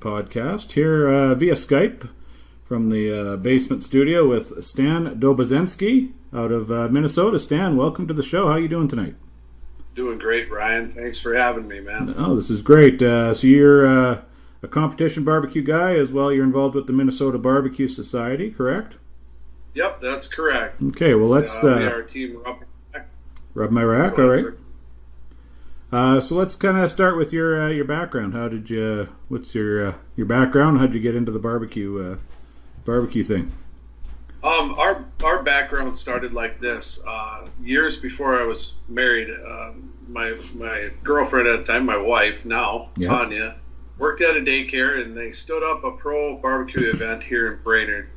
podcast here via Skype from the basement studio with Stan Dobosenski out of Minnesota. Stan, welcome to the show. How are you doing tonight? Doing great, Ryan. Thanks for having me, man. Oh, this is great. So you're a competition barbecue guy as well. You're involved with the Minnesota BBQ Society, correct? Yep, that's correct. Okay, well let's... we are Team Rub My Rack. Rub My Rack, all right. So let's kind of start with your background. What's your background? How'd you get into the barbecue thing? Our background started like this. Years before I was married, my girlfriend at the time, my wife now, Yeah. Tanya, worked at a daycare, and they stood up a pro barbecue event here in Brainerd.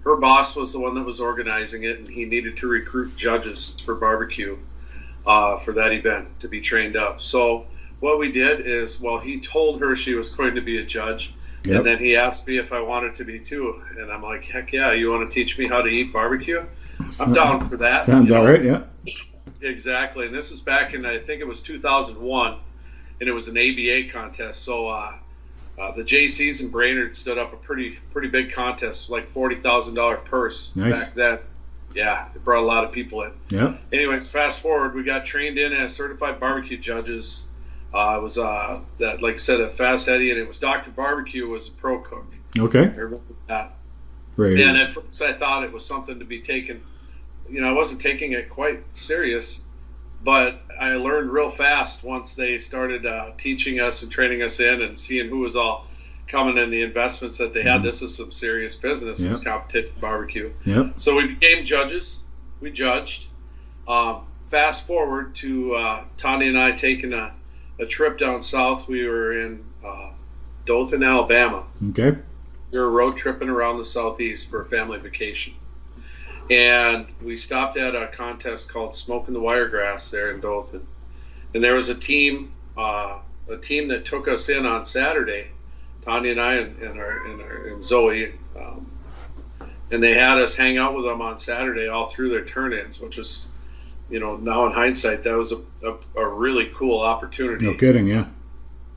Her boss was the one that was organizing it, and he needed to recruit judges for barbecue for that event to be trained up. So what we did is, he told her she was going to be a judge, Yep. and then he asked me if I wanted to be too. And I'm like, heck yeah, you want to teach me how to eat barbecue? I'm down for that. Sounds all right, yeah. Exactly. And this is back in, I think it was 2001, and it was an ABA contest. So the JCs in Brainerd stood up a pretty big contest, like $40,000 purse. Nice. Back then. Yeah, it brought a lot of people in. Yeah. Anyways, fast forward, we got trained in as certified barbecue judges. It was that, like I said, at Fast Eddie, and it was Dr. Barbecue was a pro cook. Okay. I remember that. Right. And at first I thought it was something to be taken. I wasn't taking it quite serious, but I learned real fast once they started teaching us and training us in and seeing who was all coming in, the investments that they had. This is some serious business. Yep. It's competition barbecue. Yep. So we became judges. We judged. Fast forward to Tanya and I taking a trip down south. We were in Dothan, Alabama. Okay. We were road tripping around the southeast for a family vacation. And we stopped at a contest called Smoking the Wiregrass there in Dothan. And there was a team that took us in on Saturday, Tanya and I and Zoe, and they had us hang out with them on Saturday all through their turn-ins, which was, now in hindsight, that was a really cool opportunity. No kidding, yeah.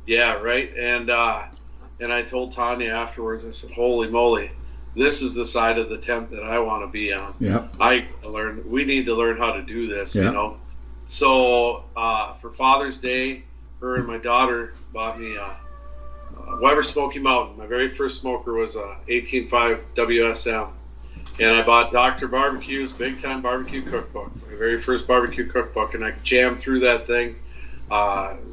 Yeah, right. And I told Tanya afterwards, I said, holy moly, this is the side of the tent that I want to be on. Yeah. We need to learn how to do this, Yeah. So for Father's Day, her and my daughter bought me a Weber Smoky Mountain. My very first smoker was a 18.5 WSM. And I bought Dr. Barbecue's Big Time Barbecue Cookbook, my very first barbecue cookbook. And I jammed through that thing,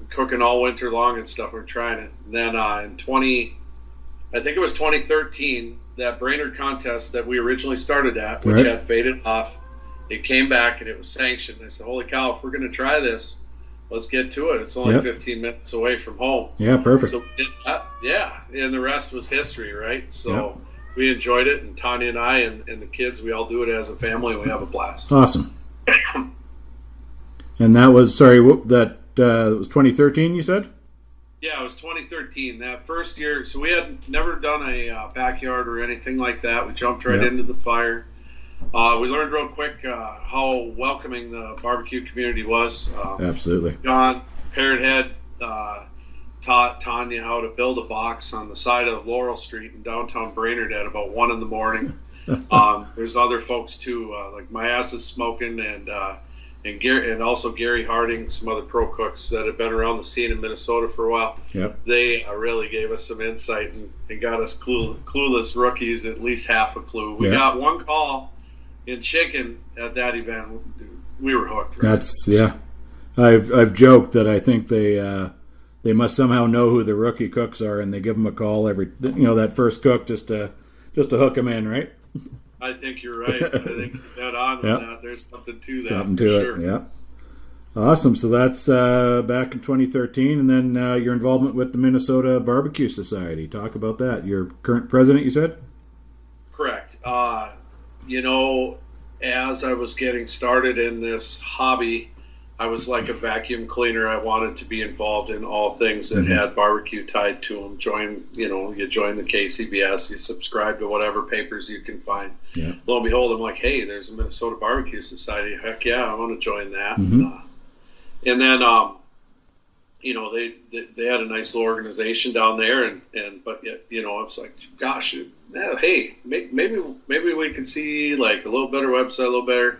cooking all winter long and stuff. We're trying it. And then I think it was 2013, that Brainerd contest that we originally started at, which Right. had faded off, it came back and it was sanctioned. I said, holy cow, if we're going to try this, let's get to it. It's only Yep. 15 minutes away from home. Yeah, perfect. So we did that. Yeah, and the rest was history, right? So Yep. we enjoyed it, and Tanya and I and the kids, we all do it as a family, and we have a blast. Awesome. And that was, that was 2013, you said? Yeah, it was 2013. That first year, so we had never done a backyard or anything like that. We jumped right Yep. into the fire. We learned real quick how welcoming the barbecue community was. Absolutely. John Parrothead taught Tanya how to build a box on the side of Laurel Street in downtown Brainerd at about 1 in the morning. There's other folks too, like My Ass is Smoking and Gary, and also Gary Harding, some other pro cooks that have been around the scene in Minnesota for a while. Yep. They really gave us some insight and got us clueless rookies at least half a clue. We Yeah. got one call in chicken at that event. We were hooked. Right? That's, yeah. I've joked that I think they must somehow know who the rookie cooks are, and they give them a call that first cook just to hook them in, right? I think you're right. I think you're dead on with that. There's something to that. Something to it, sure. yeah. Awesome. So that's back in 2013, and then your involvement with the Minnesota BBQ Society. Talk about that. You're current president, you said? Correct. As I was getting started in this hobby, I was like a vacuum cleaner. I wanted to be involved in all things that had barbecue tied to them. You join the KCBS, you subscribe to whatever papers you can find. Yeah. Lo and behold, I'm like, hey, there's a Minnesota BBQ Society. Heck yeah, I want to join that. Mm-hmm. And then they had a nice little organization down there, but yet, it's like, gosh, hey, maybe we could see like a little better website, a little better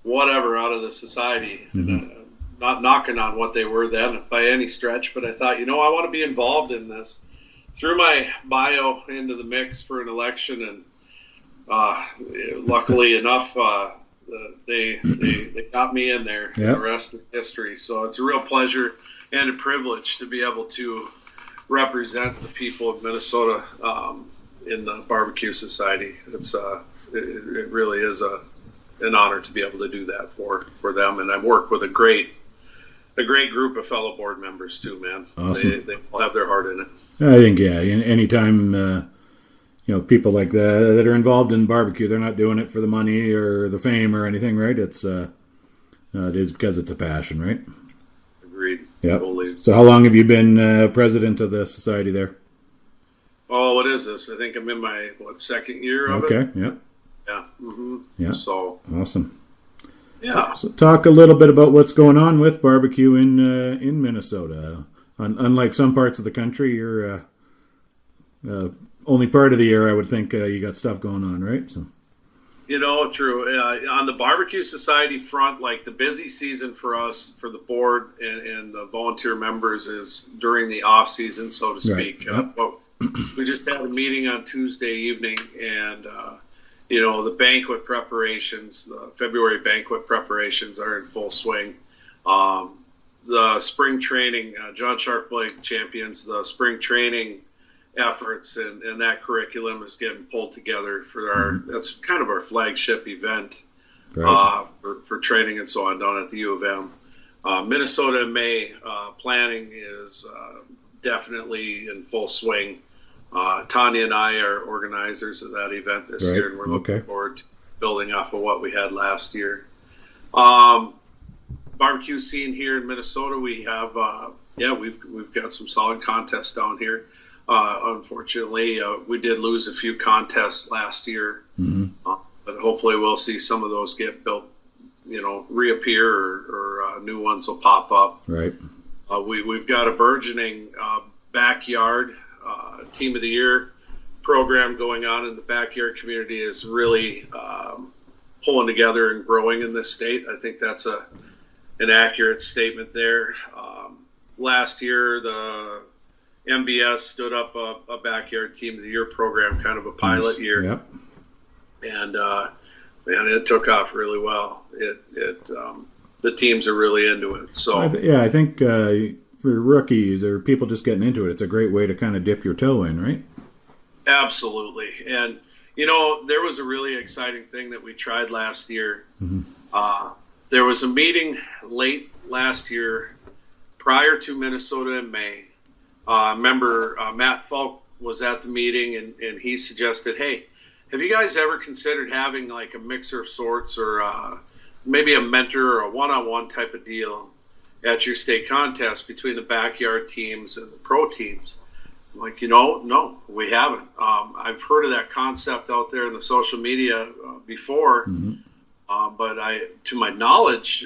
whatever out of the society. Mm-hmm. Not knocking on what they were then by any stretch, but I thought, I want to be involved in this. Threw my bio into the mix for an election, and luckily enough, they got me in there. Yep. The rest is history. So it's a real pleasure and a privilege to be able to represent the people of Minnesota in the BBQ Society. It really is an honor to be able to do that for them, and I work with a great group of fellow board members too, man. Awesome. They all have their heart in it. I think, anytime people like that are involved in barbecue, they're not doing it for the money or the fame or anything, right? It is because it's a passion, right? Agreed. Yeah. Totally. So how long have you been president of the society there? Oh, what is this? I think I'm in my second year of it. Okay. Yeah. Yeah. Mm-hmm. Yeah. So awesome. Yeah. So talk a little bit about what's going on with barbecue in Minnesota. Unlike some parts of the country, you're only part of the year, I would think, you got stuff going on, right? So. True. On the Barbecue Society front, like the busy season for us, for the board and the volunteer members, is during the off season, so to speak. Right. Yep. We just had a meeting on Tuesday evening, and the banquet preparations, the February banquet preparations, are in full swing. The spring training, John Sharkblade champions the spring training efforts, and that curriculum is getting pulled together for that's kind of our flagship event, right. for training and so on down at the U of M. Minnesota in May, planning is definitely in full swing. Tanya and I are organizers of that event this year, and we're looking forward to building off of what we had last year. Barbecue scene here in Minnesota, we have we've got some solid contests down here. Unfortunately, we did lose a few contests last year, but hopefully we'll see some of those get built, reappear, or new ones will pop up. Right. We've got a burgeoning backyard team of the year program going on in the backyard community. Is really pulling together and growing in this state. I think that's an accurate statement there. Last year, the MBS stood up a backyard team of the year program, kind of a pilot year. Yep. And it took off really well. The teams are really into it. So I think for rookies or people just getting into it, it's a great way to kind of dip your toe in, right? Absolutely. And there was a really exciting thing that we tried last year. There was a meeting late last year prior to Minnesota in May. Member Matt Falk was at the meeting, and he suggested, hey, have you guys ever considered having like a mixer of sorts, or maybe a mentor or a one-on-one type of deal at your state contest between the backyard teams and the pro teams? I'm like, no, we haven't. I've heard of that concept out there in the social media before, but to my knowledge,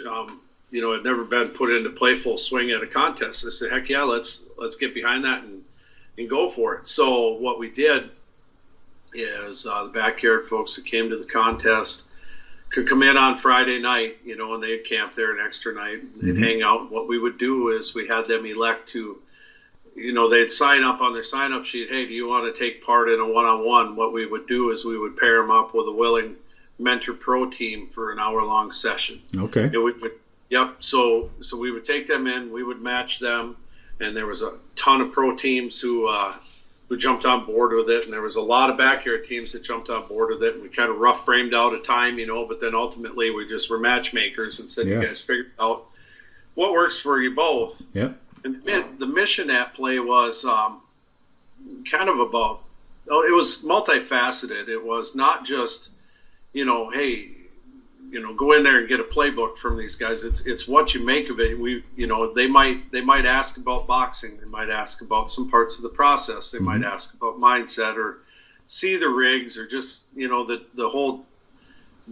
it had never been put into play full swing at a contest. I said, heck yeah, let's get behind that and go for it. So what we did is the backyard folks that came to the contest could come in on Friday night, and they'd camp there an extra night. They'd hang out. What we would do is we had them elect to, they'd sign up on their sign-up sheet, hey, do you want to take part in a one-on-one? What we would do is we would pair them up with a willing mentor pro team for an hour-long session. Okay. And we would, yep. So we would take them in, we would match them, and there was a ton of pro teams who jumped on board with it, and there was a lot of backyard teams that jumped on board with it, and we kind of rough framed out a time, but then ultimately we just were matchmakers and said, you guys figure out what works for you both. Yep. And the mission at play was kind of about, it was multifaceted. It was not just, hey, go in there and get a playbook from these guys. It's what you make of it. They might ask about boxing. They might ask about some parts of the process. They might ask about mindset, or see the rigs, or just, the whole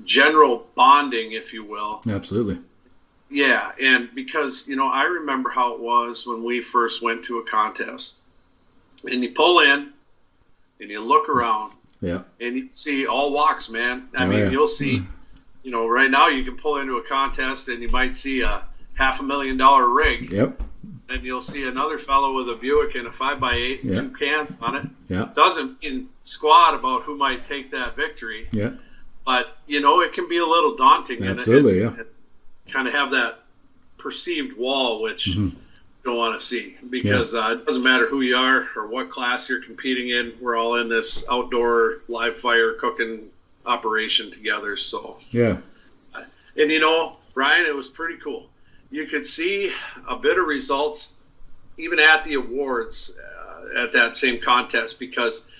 general bonding, if you will. Absolutely. Yeah, and because, I remember how it was when we first went to a contest. And you pull in, and you look around, Yeah. and you see all walks, man. I mean, you'll see, right now you can pull into a contest, and you might see a $500,000 rig. Yep. And you'll see another fellow with a Buick and a 5x8 and 2 cans on it. Yeah. Doesn't mean squat about who might take that victory. Yeah. But, it can be a little daunting. Absolutely, and kind of have that perceived wall, which you don't want to see. Because it doesn't matter who you are or what class you're competing in. We're all in this outdoor live fire cooking operation together. So, yeah. And, Ryan, it was pretty cool. You could see a bit of results even at the awards at that same contest because,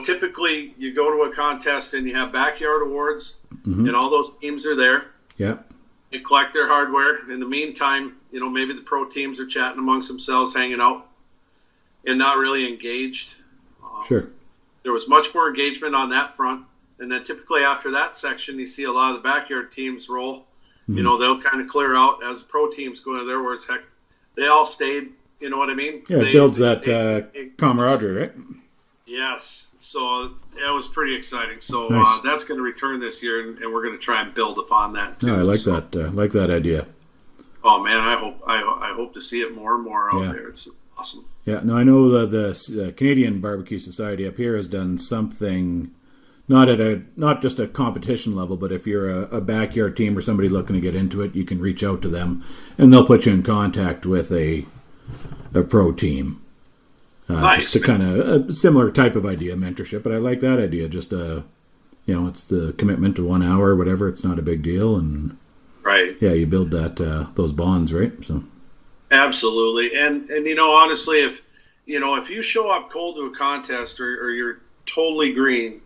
typically you go to a contest and you have backyard awards and all those teams are there. Yeah. They collect their hardware. In the meantime, maybe the pro teams are chatting amongst themselves, hanging out and not really engaged. Sure. There was much more engagement on that front. And then typically after that section, you see a lot of the backyard teams roll. They'll kind of clear out as pro teams go into their words. Heck, they all stayed. You know what I mean? Yeah, it builds that camaraderie, right? Yes. So it was pretty exciting. So Nice. That's going to return this year, and we're going to try and build upon that too. I like that. Like that idea. Oh man, I hope to see it more and more out there. It's awesome. Yeah. No, I know the Canadian Barbecue Society up here has done something. Not just a competition level, but if you're a backyard team or somebody looking to get into it, you can reach out to them, and they'll put you in contact with a pro team. Nice. Just a kind of a similar type of idea, mentorship. But I like that idea. Just it's the commitment to 1 hour or whatever. It's not a big deal, and right. Yeah, you build those bonds, right? So absolutely, and honestly, if you show up cold to a contest or you're totally green.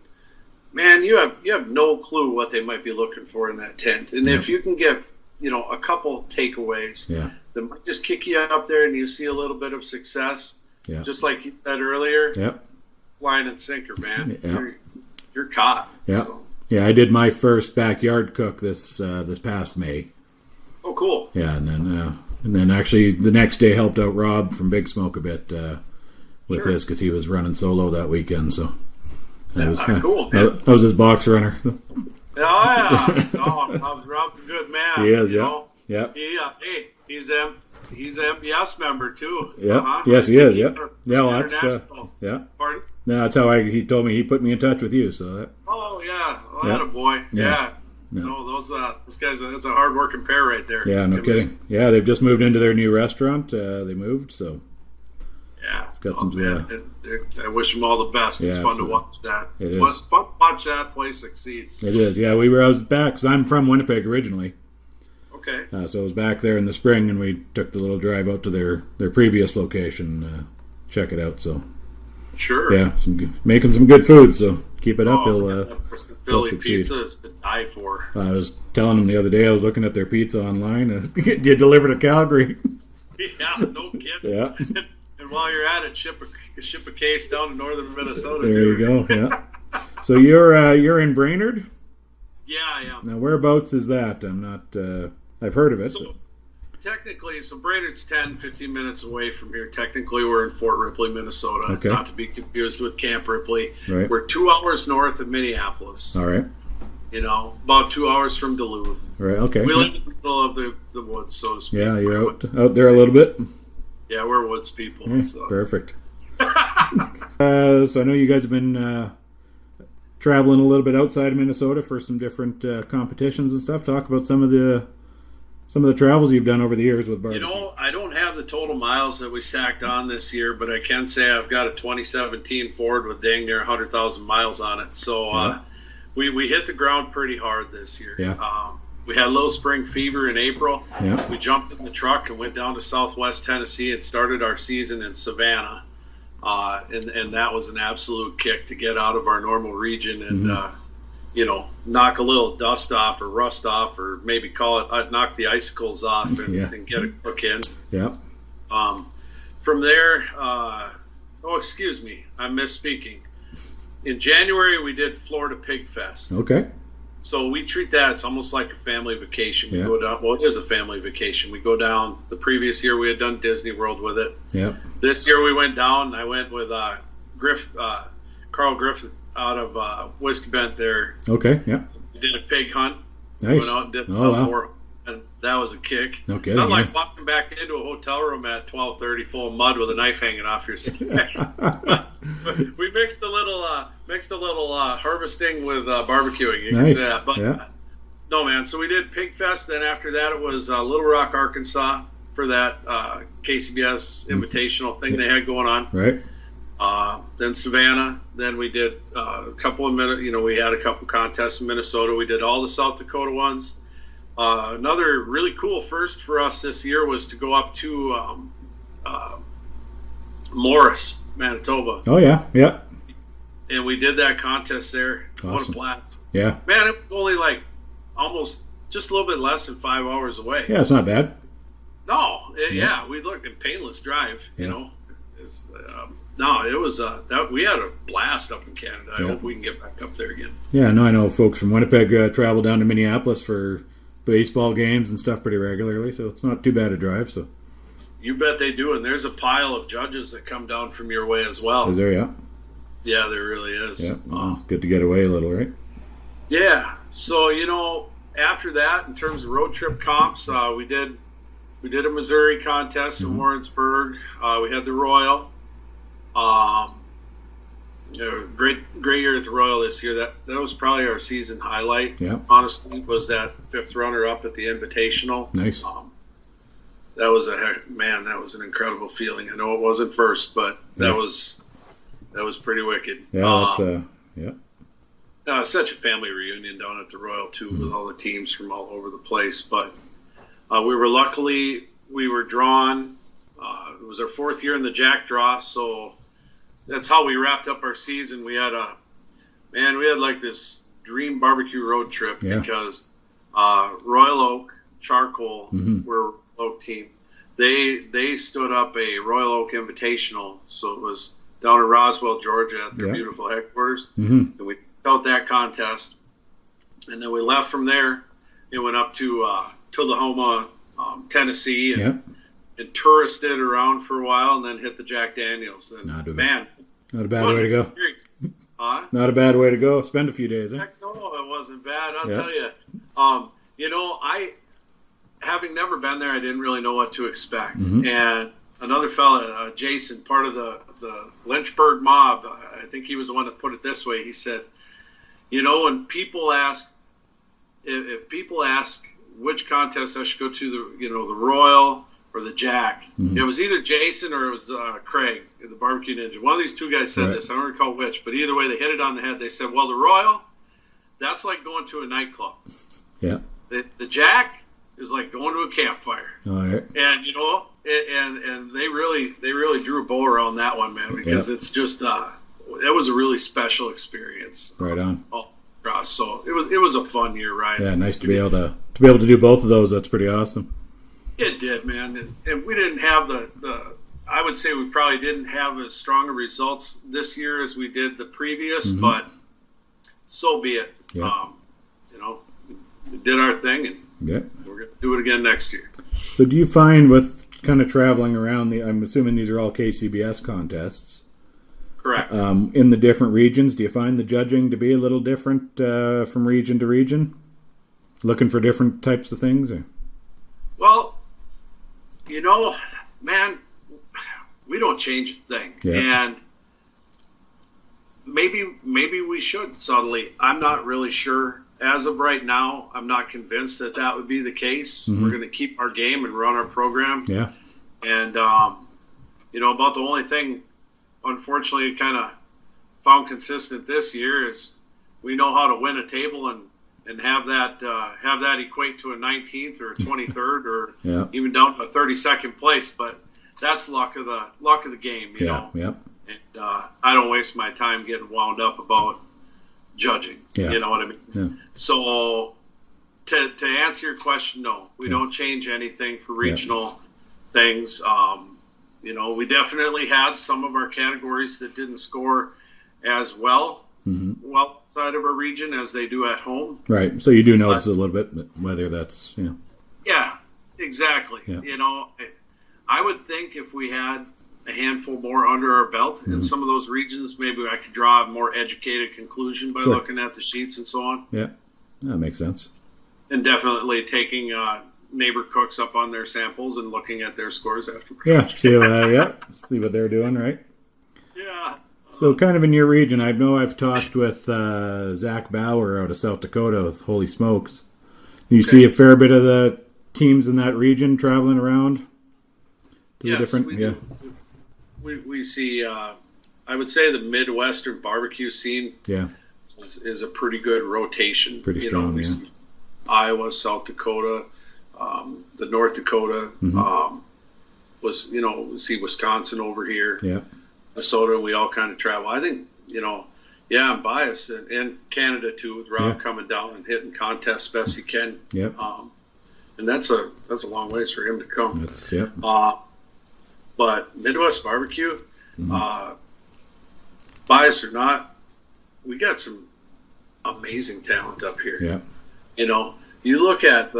Man, you have no clue what they might be looking for in that tent. And if you can get, a couple takeaways that might just kick you up there and you see a little bit of success, just like you said earlier, line and sinker, man. You're caught. Yeah. So. Yeah, I did my first backyard cook this past May. Oh, cool. Yeah, and then actually the next day helped out Rob from Big Smoke a bit with his because he was running solo that weekend, so... cool. That was his box runner. Oh, yeah. Rob's a good man. He is, yeah. He's MBS member, too. Yeah. Yes, he is, yeah. Yeah, well, that's, yeah. Pardon? No, that's how he told me he put me in touch with you, so that... Oh, yeah. Well, that a boy. Yeah. No, those guys, that's a hard-working pair right there. Yeah, no kidding. Yeah, they've just moved into their new restaurant. They moved, so... Yeah. Got some, I wish them all the best. It's fun to watch that. It is. Fun to watch that place succeed. It is. Yeah, I was back because I'm from Winnipeg originally. Okay. So I was back there in the spring, and we took the little drive out to their previous location, check it out. So. Sure. Yeah, making some good food. So keep it up. Philly pizza is to die for. I was telling them the other day. I was looking at their pizza online. You deliver to Calgary. Yeah. No kidding. Yeah. And while you're at it, ship a case down to northern Minnesota. There you go. Yeah. So you're in Brainerd? Yeah, I am. Now whereabouts is that? I'm not. I've heard of it. So technically, Brainerd's 10-15 minutes away from here. Technically, we're in Fort Ripley, Minnesota. Okay. Not to be confused with Camp Ripley. Right. We're 2 hours north of Minneapolis. All right. About 2 hours from Duluth. Right. Okay. We live in the middle of the woods, so to speak. Yeah, you're out there a little bit. Yeah, we're woods people. Yeah, so. Perfect. So I know you guys have been traveling a little bit outside of Minnesota for some different competitions and stuff. Talk about some of the travels you've done over the years with barbecue. I don't have the total miles that we stacked on this year, but I can say I've got a 2017 Ford with dang near 100,000 miles on it. So we hit the ground pretty hard this year. Yeah. We had a little spring fever in April. Yeah. We jumped in the truck and went down to Southwest Tennessee and started our season in Savannah. And that was an absolute kick to get out of our normal region and, knock a little dust off or rust off or maybe knock the icicles off and get a cook in. Yeah. From there, excuse me, I'm misspeaking. In January, we did Florida Pig Fest. Okay. So we treat that, it's almost like a family vacation. We Yeah. go down, well, it is a family vacation. We go down. The previous year we had done Disney World with it. Yeah. This year we went down. I went with Carl Griffith out of Whiskey Bent there. Okay. Yeah. We did a pig hunt. Nice. Went out and did Wow. more, and that was a kick. No kidding. Not like Yeah. walking back into a hotel room at 12:30 full of mud with a knife hanging off your side. We mixed a little harvesting with barbecuing. You can Nice. say that. But Yeah. no, man. So we did Pig Fest. Then after that, it was Little Rock, Arkansas for that KCBS Invitational thing they had going on. Right. Then Savannah. Then we did a couple of minutes. We had a couple contests in Minnesota. We did all the South Dakota ones. Another really cool first for us this year was to go up to Morris, Manitoba, Oh yeah. Yeah. and we did that contest there. What a Awesome. blast! Yeah. Man, it was only like almost just a little bit less than 5 hours away. Yeah. It's not bad. No, Yeah. yeah, we looked in painless drive. Yeah. It was that we had a blast up in Canada. I Yeah. hope we can get back up there again. Yeah. No, I know folks from Winnipeg travel down to Minneapolis for baseball games and stuff pretty regularly, so it's not too bad a drive. So. You bet they do, and there's a pile of judges that come down from your way as well. Is there? Yeah. Yeah, there really is. Yeah. Well, good to get away a little, right? Yeah. So after that, in terms of road trip comps, we did a Missouri contest in Warrensburg. We had the Royal. Great year at the Royal this year. That was probably our season highlight. Yeah. Honestly, was that 5th runner up at the Invitational. Nice. That was that was an incredible feeling. I know it wasn't first, but that was pretty wicked. Yeah. Yeah. Such a family reunion down at the Royal too, with all the teams from all over the place. But we were drawn. It was our 4th year in the Jack Draw, so that's how we wrapped up our season. We had like this dream barbecue road trip because Royal Oak Charcoal were Oak team. They stood up a Royal Oak Invitational, so it was down in Roswell, Georgia, at their beautiful headquarters, and we held that contest, and then we left from there and went up to Tullahoma, Tennessee, and touristed around for a while, and then hit the Jack Daniels. And not a bad what way to go. Huh? Not a bad way to go. Spend a few days. Heck no, it wasn't bad. I'll tell you. I having never been there, I didn't really know what to expect. And another fella, Jason, part of the Lynchburg mob, I think he was the one that put it this way. He said, when people ask, if people ask which contest I should go to, the Royal or the Jack, it was either Jason or it was Craig, the Barbecue Ninja. One of these two guys said this. I don't recall which, but either way, they hit it on the head. They said, well, the Royal, that's like going to a nightclub. Yeah. The Jack is like going to a campfire. All right. And and they really drew a bow around that one, man, because it's just it was a really special experience. Right on. So it was a fun year, right? Yeah, nice to be able to do both of those. That's pretty awesome. It did, man, and we didn't have the I would say we probably didn't have as strong of results this year as we did the previous, but so be it. Yeah. We did our thing, and Yeah. we're going to do it again next year. So do you find with kind of traveling around I'm assuming these are all KCBS contests. Correct. In the different regions, do you find the judging to be a little different from region to region? Looking for different types of things? Or? Well, man, we don't change a thing. Yeah. And maybe we should subtly. I'm not really sure. As of right now, I'm not convinced that would be the case. We're going to keep our game and run our program. Yeah. And, about the only thing, unfortunately, kind of found consistent this year is we know how to win a table and have that equate to a 19th or a 23rd or even down to a 32nd place. But that's luck of the game, you know. Yeah. And I don't waste my time getting wound up about judging. Yeah. You know what I mean? Yeah. So to answer your question, no, we don't change anything for regional things. We definitely had some of our categories that didn't score as well well outside of our region as they do at home. Right. So you do notice a little bit, but whether that's, Yeah, exactly. Yeah. I would think if we had a handful more under our belt in some of those regions, maybe I could draw a more educated conclusion by looking at the sheets and so on. Yeah, that makes sense. And definitely taking neighbor cooks up on their samples and looking at their scores after. Yeah, see what they're doing, right? Yeah. So kind of in your region, I know I've talked with Zach Bauer out of South Dakota with Holy Smokes. You see a fair bit of the teams in that region traveling around to the different... We do. We see, I would say the Midwestern barbecue scene is a pretty good rotation. Pretty strong, we see Iowa, South Dakota, the North Dakota, we see Wisconsin over here, Minnesota, and we all kind of travel. I think, I'm biased, and Canada too, with Rob coming down and hitting contests best he can. And that's a long ways for him to come. But Midwest barbecue, bias or not, we got some amazing talent up here. You look at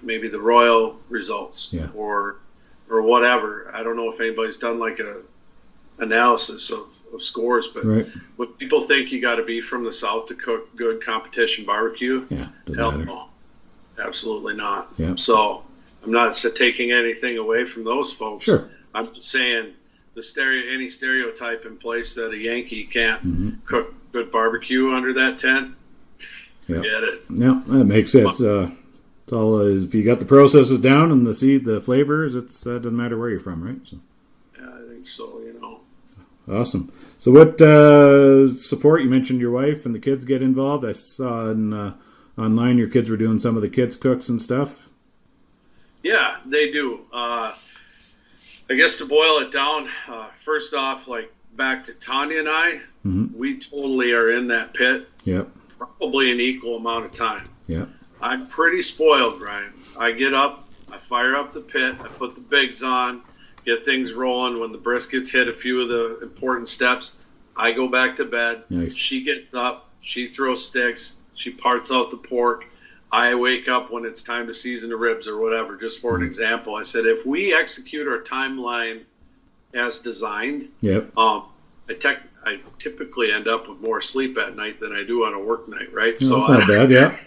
maybe the Royal results or whatever. I don't know if anybody's done like a analysis of scores, but when people think you got to be from the South to cook good competition barbecue, hell no, absolutely not. So I'm not taking anything away from those folks. I'm just saying any stereotype in place that a Yankee can't cook good barbecue under that tent. Get it. Yeah, that makes sense. It's all if you got the processes down and the flavors, it doesn't matter where you're from, right? So. Yeah, I think so. Awesome. So what support? You mentioned your wife and the kids get involved. I saw online your kids were doing some of the kids cooks and stuff. Yeah, they do. I guess to boil it down, first off, like back to Tanya and I, we totally are in that pit. Probably an equal amount of time. I'm pretty spoiled, Brian. I get up, I fire up the pit, I put the bigs on, get things rolling. When the briskets hit a few of the important steps, I go back to bed. Nice. She gets up, she throws sticks, she parts out the pork. I wake up when it's time to season the ribs or whatever, just for an example. I said, if we execute our timeline as designed, I typically end up with more sleep at night than I do on a work night, right? No, so that's not bad,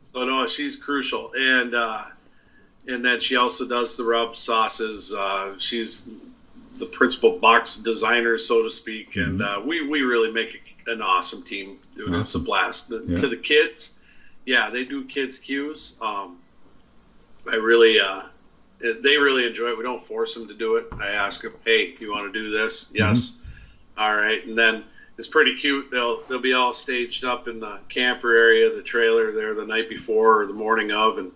So no, she's crucial. And then she also does the rub sauces. She's the principal box designer, so to speak. And we really make an awesome team. Dude, awesome. It's a blast. To the kids, they do kids cues. They really enjoy it. We don't force them to do it. I ask them, hey, you want to do this? Yes. All right. And then it's pretty cute. They'll be all staged up in the camper area, the trailer there the night before or the morning of, and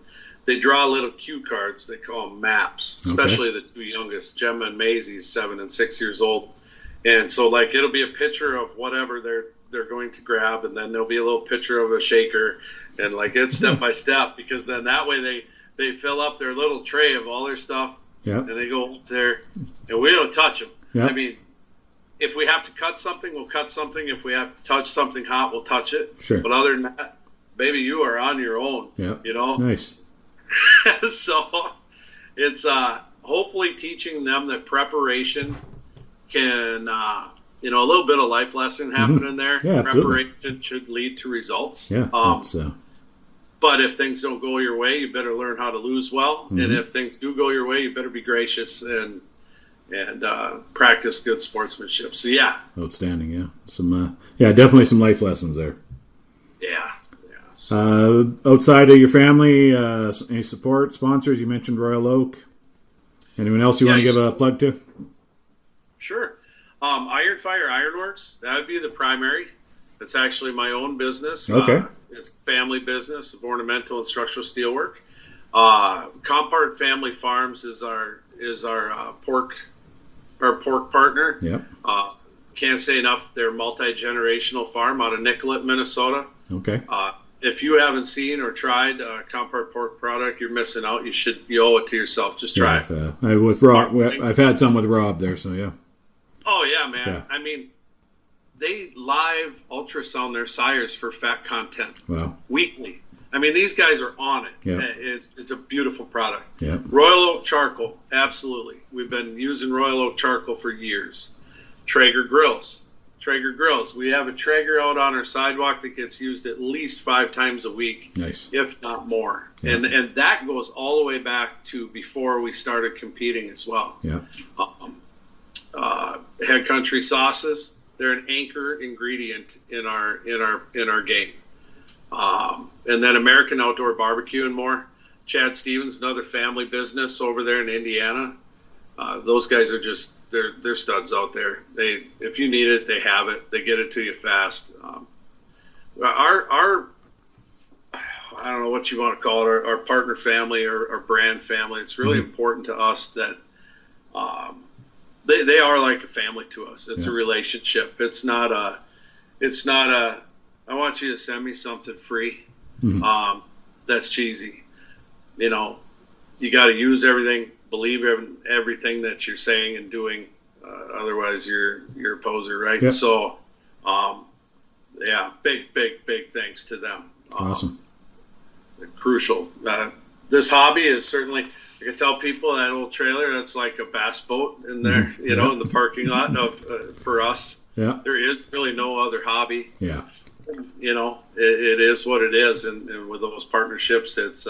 they draw little cue cards. They call them maps, especially the two youngest, Gemma and Maisie's 7 and 6 years old. And so it'll be a picture of whatever they're going to grab, and then there'll be a little picture of a shaker, and it's step by step, because then that way they fill up their little tray of all their stuff, and they go up there, and we don't touch them. I mean, if we have to cut something, we'll cut something. If we have to touch something hot, we'll touch it. But other than that, baby, you are on your own. Nice. So it's hopefully teaching them that preparation can, a little bit of life lesson happen in there. Preparation should lead to results. But if things don't go your way, you better learn how to lose well. And if things do go your way, you better be gracious and practice good sportsmanship. So outstanding. Some definitely some life lessons there. Outside of your family, any support sponsors? You mentioned Royal Oak. Anyone else you want to give a plug to? Sure. Iron Fire Ironworks, that would be the primary. It's actually my own business. It's a family business of ornamental and structural steelwork. Compart Family Farms is our pork partner. Can't say enough. They're a multi-generational farm out of Nicollet, Minnesota. If you haven't seen or tried Compart pork product, you're missing out. You owe it to yourself. Just try it. I've had some with Rob there, so yeah. Oh yeah, man. I mean, they live ultrasound their sires for fat content. Wow. Weekly. I mean, these guys are on it. Yeah. It's a beautiful product. Yeah. Royal Oak charcoal, absolutely. We've been using Royal Oak charcoal for years. Traeger grills. We have a Traeger out on our sidewalk that gets used at least 5 times a week, Nice. if not more. Yeah. And that goes all the way back to before we started competing as well. Yeah. Head country sauces, they're an anchor ingredient in our game. And then American Outdoor Barbecue and more. Chad Stevens, another family business over there in Indiana. Those guys are just they're studs out there. If you need it, they have it. They get it to you fast. Our I don't know what you want to call it, our partner family or our brand family. It's really important to us that they are like a family to us. It's a relationship. It's not a I want you to send me something free. That's cheesy. You know, you got to use everything, believe everything that you're saying and doing. Otherwise, you're a poser, right? Yep. So, big thanks to them. Awesome. Crucial. This hobby is certainly, I can tell people that old trailer, that's like a bass boat in there, you know, in the parking lot for us. Yeah. There is really no other hobby. Yeah. You know, it is what it is. And with those partnerships, it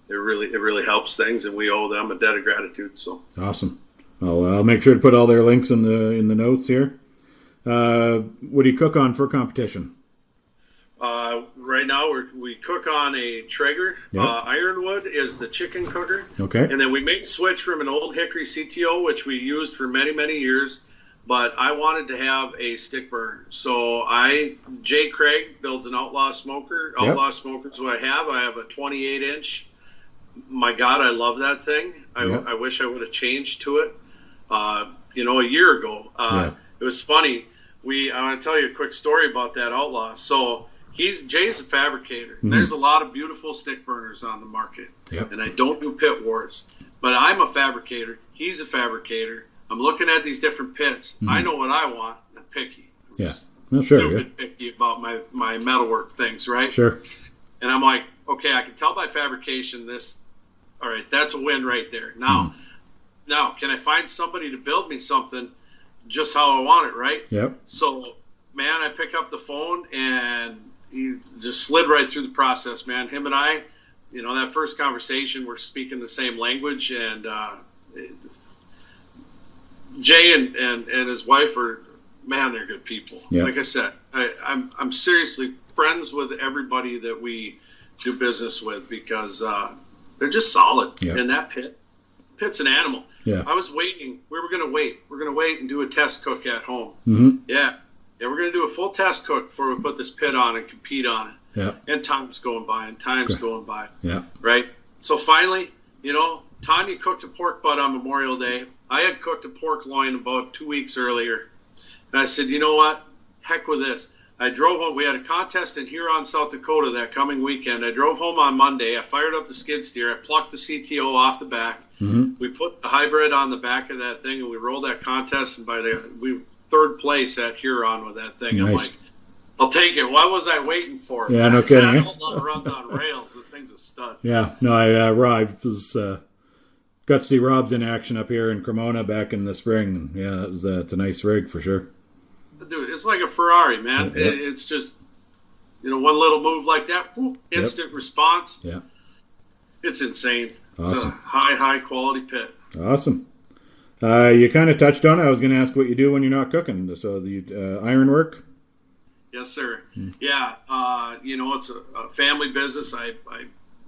really helps things, and we owe them a debt of gratitude. So awesome. I'll make sure to put all their links in the notes here. What do you cook on for competition? Right now we cook on a Traeger. Yep. Ironwood is the chicken cooker. Okay. And then we make the switch from an old hickory CTO, which we used for many, many years. But I wanted to have a stick burner. So Jay Craig builds an Outlaw smoker. Yep. Outlaw smoker is what I have. I have a 28-inch. My God, I love that thing. I wish I would have changed to it, a year ago. It was funny. I want to tell you a quick story about that Outlaw. So Jay's a fabricator. Mm-hmm. There's a lot of beautiful stick burners on the market. Yep. And I don't do pit wars. But I'm a fabricator. He's a fabricator. I'm looking at these different pits. Mm-hmm. I know what I want. I'm picky. Stupid picky about my metalwork things, right? Sure. And I'm like, okay, I can tell by fabrication this. All right, that's a win right there. Now, can I find somebody to build me something just how I want it, right? Yep. So, man, I pick up the phone, and he just slid right through the process, man. Him and I, that first conversation, we're speaking the same language, and Jay and his wife they're good people. Yep. Like I said, I'm seriously friends with everybody that we do business with because they're just solid. Yep. And that pit's an animal. Yeah. I was waiting. We were going to wait. We're going to wait and do a test cook at home. Mm-hmm. Yeah, we're going to do a full test cook before we put this pit on and compete on it. Yeah. And time's going by. Yeah. Right? So finally, Tanya cooked a pork butt on Memorial Day. I had cooked a pork loin about 2 weeks earlier. And I said, you know what? Heck with this. I drove home. We had a contest in Huron, South Dakota that coming weekend. I drove home on Monday. I fired up the skid steer. I plucked the CTO off the back. Mm-hmm. We put the hybrid on the back of that thing, and we rolled that contest. And we third place at Huron with that thing. Nice. I'm like, I'll take it. What was I waiting for? Yeah, no kidding. That runs on rails. The thing's a stud. Yeah, no, I got to see Rob's in action up here in Cremona back in the spring. Yeah, it's a nice rig for sure. Dude, it's like a Ferrari, man. Yep. It's just, one little move like that, whoop, instant response. Yeah, it's insane. Awesome. It's a high quality pit. Awesome. You kind of touched on it. I was going to ask what you do when you're not cooking. So the Ironwork. Yes, sir. Yeah, it's a family business. I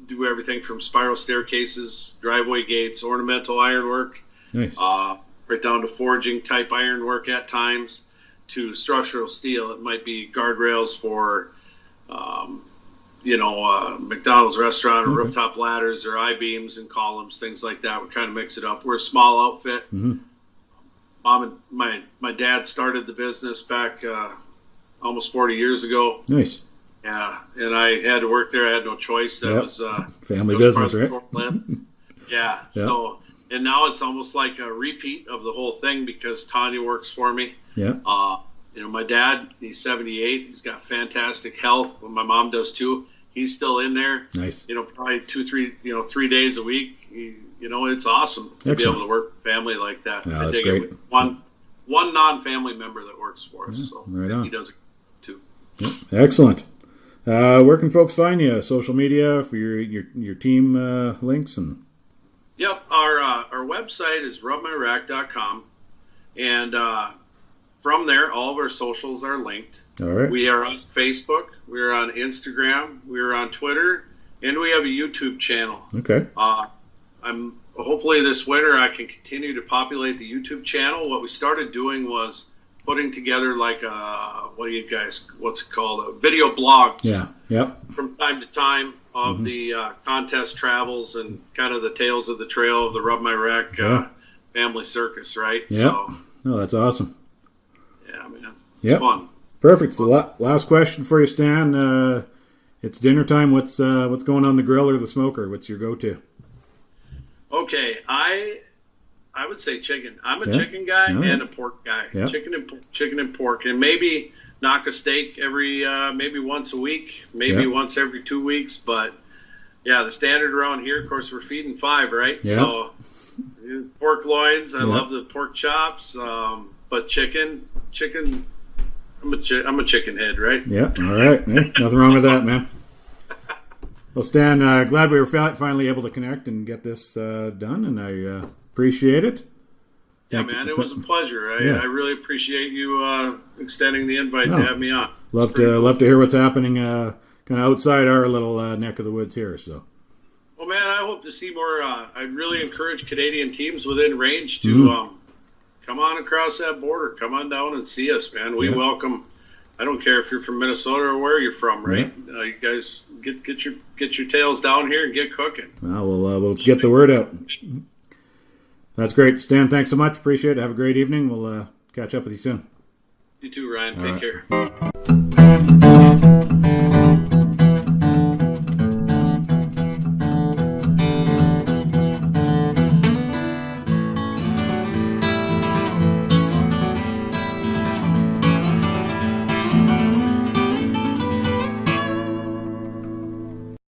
do everything from spiral staircases, driveway gates, ornamental ironwork, nice. Right down to forging type ironwork at times, to structural steel. It might be guardrails for, McDonald's restaurant or rooftop ladders or I-beams and columns, things like that. We kind of mix it up. We're a small outfit. Mm-hmm. Mom and my dad started the business back almost 40 years ago. Nice. Yeah, and I had to work there. I had no choice. That was family business, right? Yeah. So, and now it's almost like a repeat of the whole thing because Tanya works for me. Yeah. my dad, he's 78. He's got fantastic health. Well, my mom does too. He's still in there. Nice. Probably 3 days a week. It's awesome to be able to work with family like that. Yeah, I that's dig great. it. One non-family member that works for us. So right on. he does it too. Yeah, excellent. Where can folks find you? Social media for your team links and. Yep, our website is rubmyrack.com, and from there, all of our socials are linked. All right. We are on Facebook, we are on Instagram, we are on Twitter, and we have a YouTube channel. Okay. I'm hopefully this winter I can continue to populate the YouTube channel. What we started doing was putting together like what's it called, a video blog. Yeah. Yep. From time to time of the contest travels and kind of the tales of the trail of the Rub My Rack family circus, right? Yeah. So, that's awesome. Yeah, man. It's fun. Perfect. So last question for you, Stan. It's dinner time. What's going on the grill or the smoker? What's your go-to? Okay, I would say chicken. I'm a chicken guy and a pork guy. Yeah. Chicken and pork, and maybe knock a steak every maybe once a week, maybe once every 2 weeks. But yeah, the standard around here, of course, we're feeding 5, right? Yeah. So pork loins. I love the pork chops, but chicken. I'm a chicken head, right? Yeah. All right. Yeah, nothing wrong with that, man. Well, Stan, glad we were finally able to connect and get this done, and I appreciate it. Yeah, man, it was a pleasure. I really appreciate you extending the invite to have me on. Love to hear what's happening kind of outside our little neck of the woods here. So. Well, man, I hope to see more. I really encourage Canadian teams within range to come on across that border. Come on down and see us, man. We welcome. I don't care if you're from Minnesota or where you're from, right? Yeah. You guys get your tails down here and get cooking. Well, we'll get the word out. That's great, Stan. Thanks so much. Appreciate it. Have a great evening. We'll catch up with you soon. You too, Ryan. Take care.